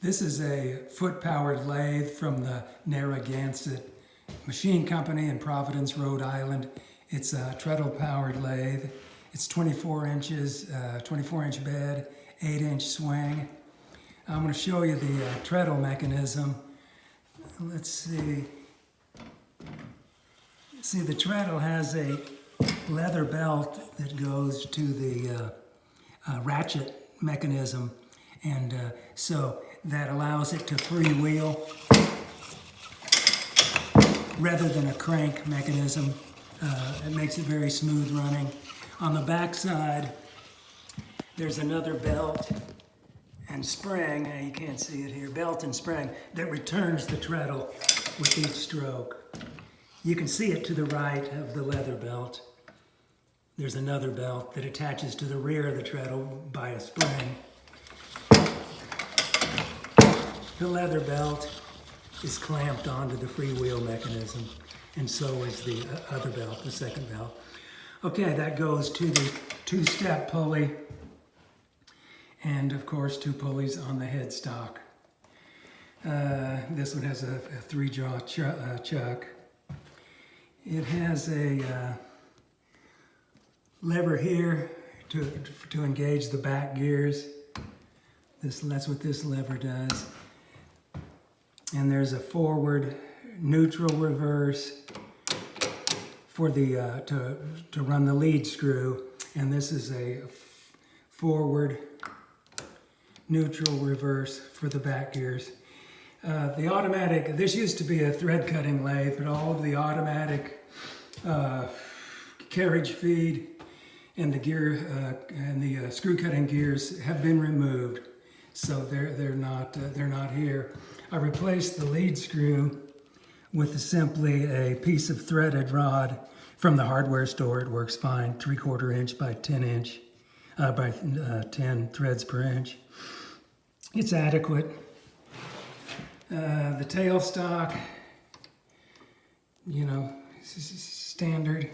This is a foot-powered lathe from the Narragansett Machine Company in Providence, Rhode Island. It's a treadle-powered lathe. It's 24 inches, 24-inch bed, 8-inch swing. I'm going to show you the treadle mechanism. Let's see. See, the treadle has a leather belt that goes to the ratchet mechanism, and so that allows it to freewheel rather than a crank mechanism. It makes it very smooth running. On the back side, there's another belt and spring, you can't see it here, belt and spring that returns the treadle with each stroke. You can see it to the right of the leather belt. There's another belt that attaches to the rear of the treadle by a spring. The leather belt is clamped onto the freewheel mechanism, and so is the other belt, the second belt. Okay, that goes to the two-step pulley, and of course 2 pulleys on the headstock. This one has a 3-jaw chuck. It has a lever here to engage the back gears. That's what this lever does. And there's a forward, neutral, reverse for the to run the lead screw, and this is a forward, neutral, reverse for the back gears. The automatic, this used to be a thread cutting lathe, but all of the automatic carriage feed and the gear and the screw cutting gears have been removed, so they're not here. I replaced the lead screw with simply a piece of threaded rod from the hardware store. It works fine, 3/4 inch by 10 inch, by 10 threads per inch. It's adequate. The tailstock, you know, standard.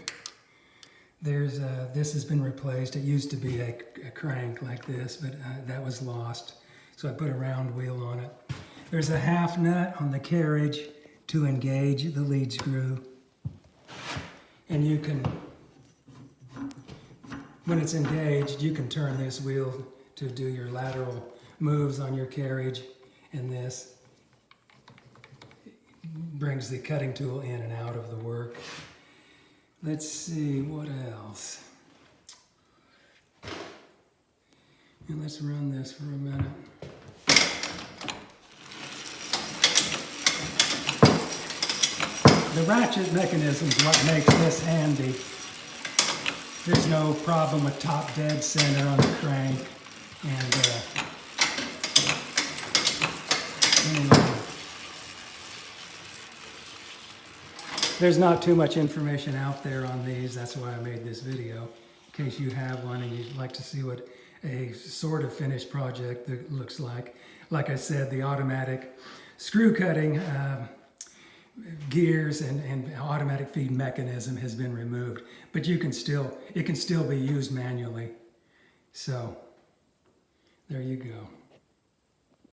There's this has been replaced. It used to be a crank like this, but that was lost. So I put a round wheel on it. There's a half nut on the carriage to engage the lead screw. And you can, when it's engaged, you can turn this wheel to do your lateral moves on your carriage, and this brings the cutting tool in and out of the work. Let's see, what else? And let's run this for a minute. The ratchet mechanism is what makes this handy. There's no problem with top dead center on the crank. And anyway, there's not too much information out there on these. That's why I made this video, in case you have one and you'd like to see what a sort of finished project that looks like. Like I said, the automatic screw cutting gears and automatic feed mechanism has been removed, but it can still be used manually. So there you go.